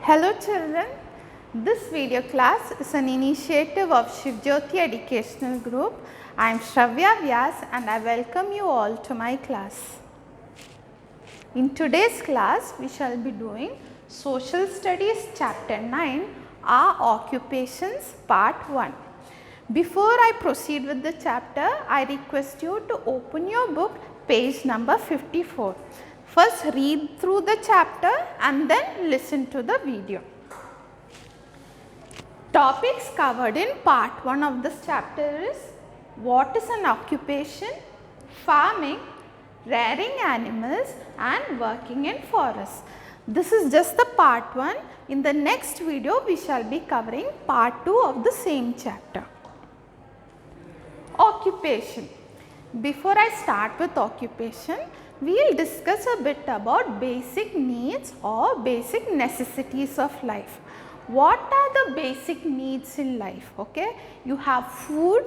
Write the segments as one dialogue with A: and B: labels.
A: Hello children, this video class is an initiative of Shivjyoti Educational Group. I am Shravya Vyas and I welcome you all to my class. In today's class, we shall be doing Social Studies Chapter 9, Our Occupations Part 1. Before I proceed with the chapter, I request you to open your book page number 54. First read through the chapter and then listen to the video. Topics covered in part 1 of this chapter is what is an occupation, farming, rearing animals and working in forests. This is just the part 1. In the next video, we shall be covering part 2 of the same chapter. Occupation. Before I start with occupation, we will discuss a bit about basic needs or basic necessities of life. What are the basic needs in life? Okay, you have food,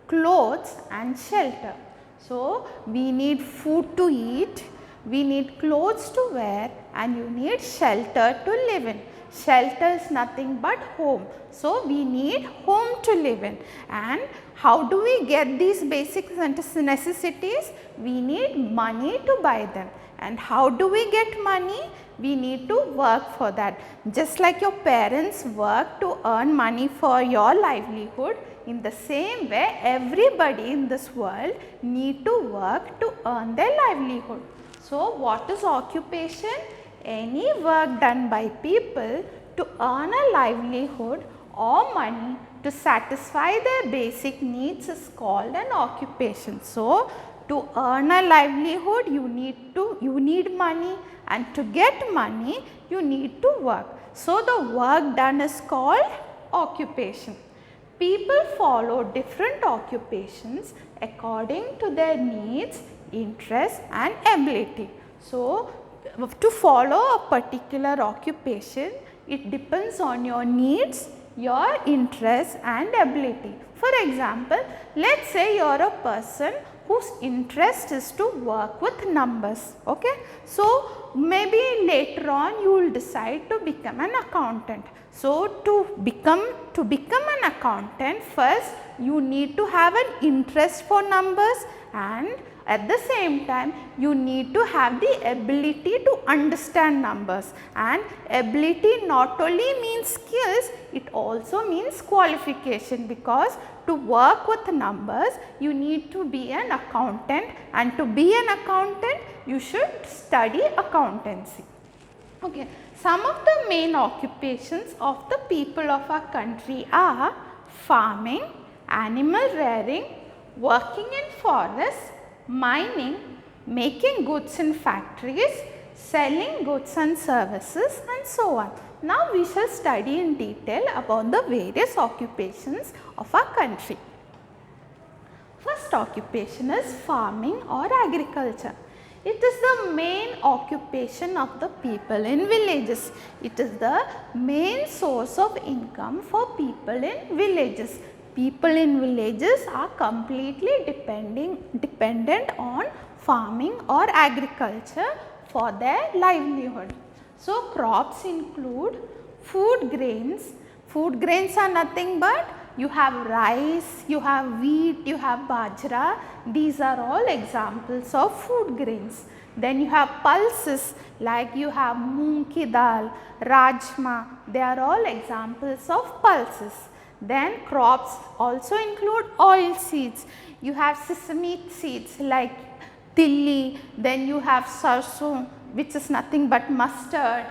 A: clothes and shelter. So, we need food to eat, we need clothes to wear and you need shelter to live in. Shelter is nothing but home. So, we need home to live in. And how do we get these basic necessities? We need money to buy them. And how do we get money? We need to work for that. Just like your parents work to earn money for your livelihood, in the same way everybody in this world need to work to earn their livelihood. So, what is occupation? Any work done by people to earn a livelihood or money to satisfy their basic needs is called an occupation. So, to earn a livelihood you need money, and to get money you need to work. So, the work done is called occupation. People follow different occupations according to their needs, interests and ability. So, to follow a particular occupation, it depends on your needs, your interests and ability. For example, let us say you are a person whose interest is to work with numbers. Okay? So, maybe later on you will decide to become an accountant. So, to become an accountant, first you need to have an interest for numbers, and at the same time you need to have the ability to understand numbers. And ability not only means skills, it also means qualification, because to work with numbers you need to be an accountant, and to be an accountant you should study accountancy. Okay. Some of the main occupations of the people of our country are farming, animal rearing, working in forests, mining, making goods in factories, selling goods and services and so on. Now, we shall study in detail about the various occupations of our country. First occupation is farming or agriculture. It is the main occupation of the people in villages. It is the main source of income for people in villages. People in villages are completely dependent on farming or agriculture for their livelihood. So, crops include food grains. Food grains are nothing but you have rice, you have wheat, you have bajra. These are all examples of food grains. Then you have pulses like you have moong ki dal, rajma. They are all examples of pulses. Then crops also include oil seeds. You have sesame seeds like tilli. Then you have sarson, which is nothing but mustard.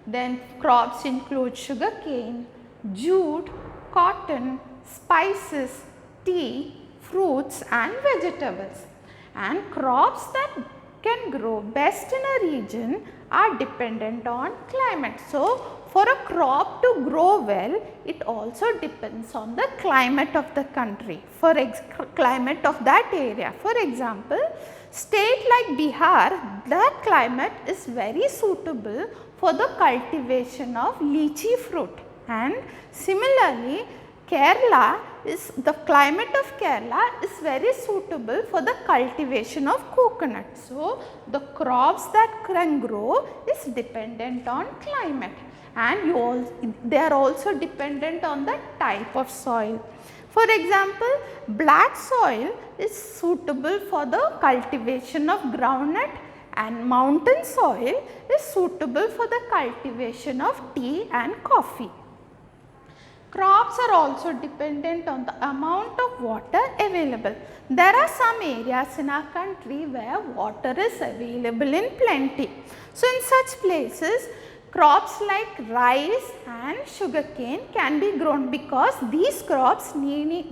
A: Then crops include sugarcane, jute, cotton, spices, tea, fruits and vegetables. And crops that can grow best in a region are dependent on climate. So, for a crop to grow well, it also depends on the climate of the country, climate of that area. For example, state like Bihar, that climate is very suitable for the cultivation of lychee fruit. And similarly, the climate of Kerala is very suitable for the cultivation of coconut. So, the crops that can grow is dependent on climate. and they are also dependent on the type of soil. For example, black soil is suitable for the cultivation of groundnut and mountain soil is suitable for the cultivation of tea and coffee. Crops are also dependent on the amount of water available. There are some areas in our country where water is available in plenty. So, in such places, crops like rice and sugarcane can be grown because these crops need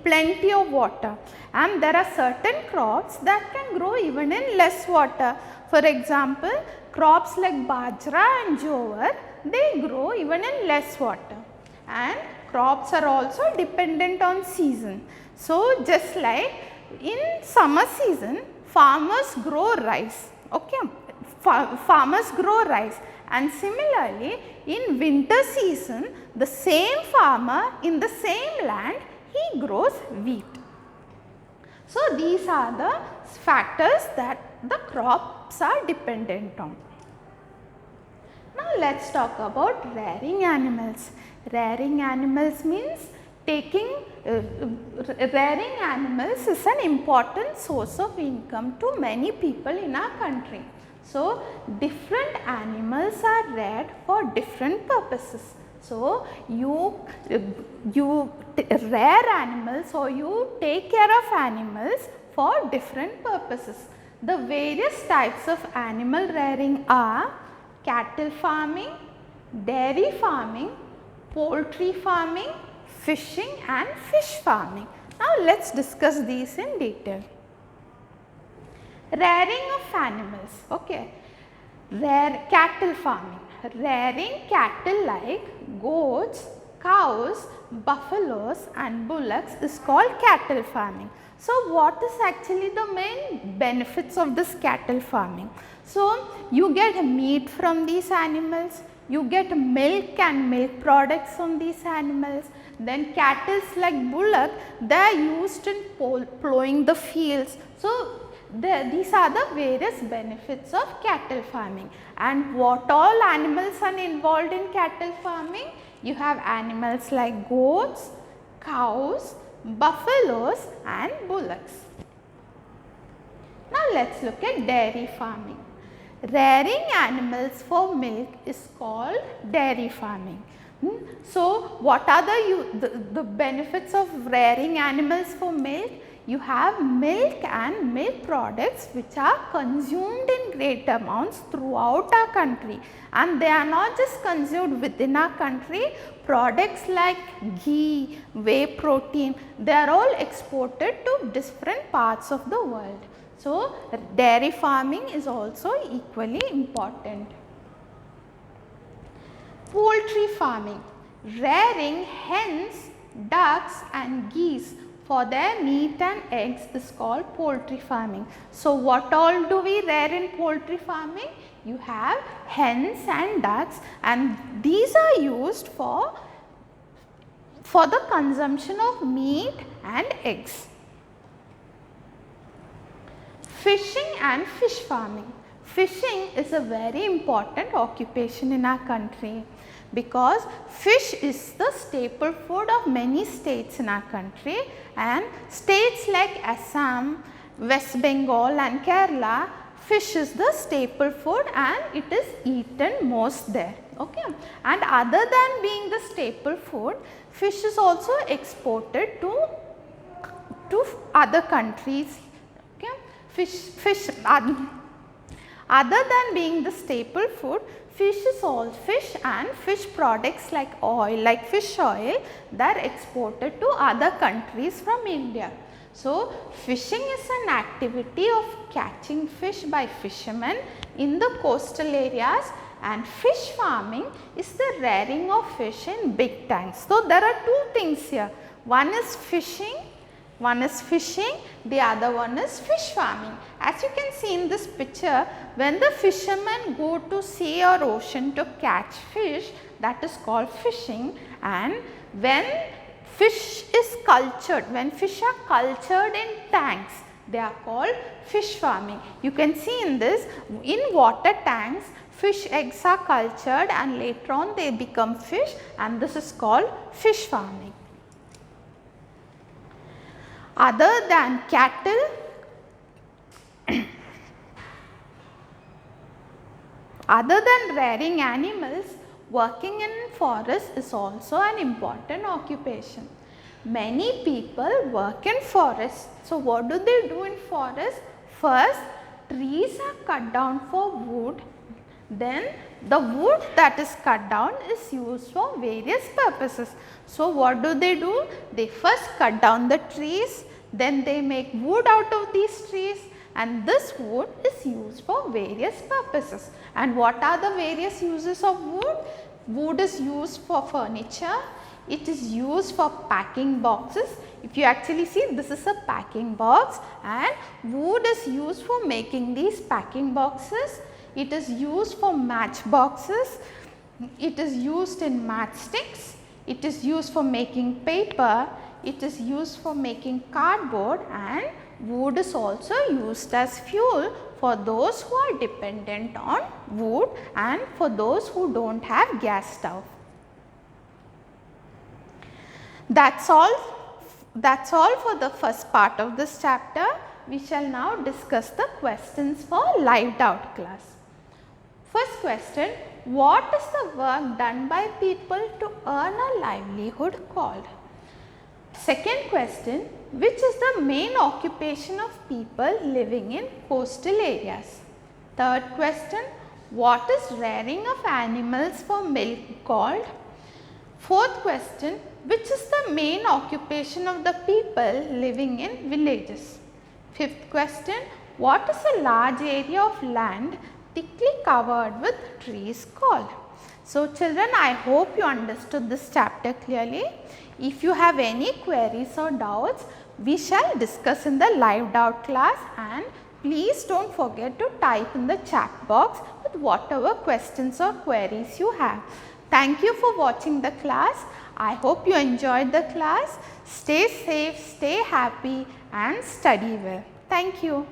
A: plenty of water, and there are certain crops that can grow even in less water. For example, crops like bajra and jowar, they grow even in less water. And crops are also dependent on season. So, just like in summer season, farmers grow rice, okay, farmers grow rice, and similarly in winter season, the same farmer in the same land, he grows wheat. So, these are the factors that the crops are dependent on. Now, let us talk about rearing animals. Rearing animals means rearing animals is an important source of income to many people in our country. So, different animals are reared for different purposes. So, you rear animals or you take care of animals for different purposes. The various types of animal rearing are cattle farming, dairy farming, poultry farming, fishing and fish farming. Now, let us discuss these in detail. Rearing of animals, okay. Cattle farming, rearing cattle like goats, cows, buffaloes and bullocks is called cattle farming. So, what is actually the main benefits of this cattle farming? So, you get meat from these animals, you get milk and milk products from these animals. Then cattle like bullock, they are used in plowing the fields. So, these are the various benefits of cattle farming. And what all animals are involved in cattle farming? You have animals like goats, cows, buffaloes and bullocks. Now, let us look at dairy farming. Rearing animals for milk is called dairy farming. So, what are the benefits of rearing animals for milk? You have milk and milk products which are consumed in great amounts throughout our country, and they are not just consumed within our country. Products like ghee, whey protein, they are all exported to different parts of the world. So, dairy farming is also equally important. Poultry farming, rearing hens, ducks and geese for their meat and eggs is called poultry farming. So, what all do we rear in poultry farming? You have hens and ducks, and these are used for the consumption of meat and eggs. Fishing and fish farming. Fishing is a very important occupation in our country because fish is the staple food of many states in our country, and states like Assam, West Bengal and Kerala, fish is the staple food and it is eaten most there. Okay. And other than being the staple food, fish is also exported to other countries. Okay. Other than being the staple food, fish and fish products like oil, like fish oil, that are exported to other countries from India. So, fishing is an activity of catching fish by fishermen in the coastal areas, and fish farming is the rearing of fish in big tanks. So, there are two things here. One is fishing, the other one is fish farming. As you can see in this picture, when the fishermen go to sea or ocean to catch fish, that is called fishing, and when fish is cultured, when fish are cultured in tanks, they are called fish farming. You can see in this, in water tanks, Fish eggs are cultured and later on they become fish, and this is called fish farming. Other than cattle, other than rearing animals, working in forest is also an important occupation. Many people work in forests. So, what do they do in forest? First, trees are cut down for wood. Then the wood that is cut down is used for various purposes. So, what do? They first cut down the trees, then they make wood out of these trees, and this wood is used for various purposes. And what are the various uses of wood? Wood is used for furniture, it is used for packing boxes. If you actually see, this is a packing box, and wood is used for making these packing boxes. It is used for match boxes, it is used in matchsticks, it is used for making paper, it is used for making cardboard, and wood is also used as fuel for those who are dependent on wood and for those who do not have gas stove. That's all for the first part of this chapter. We shall now discuss the questions for lived out class. First question, what is the work done by people to earn a livelihood called? Second question, which is the main occupation of people living in coastal areas? Third question, what is rearing of animals for milk called? Fourth question, which is the main occupation of the people living in villages? Fifth question, what is a large area of land thickly covered with trees called? So, children, I hope you understood this chapter clearly. If you have any queries or doubts, we shall discuss in the lived out class, and please do not forget to type in the chat box with whatever questions or queries you have. Thank you for watching the class. I hope you enjoyed the class. Stay safe, stay happy and study well. Thank you.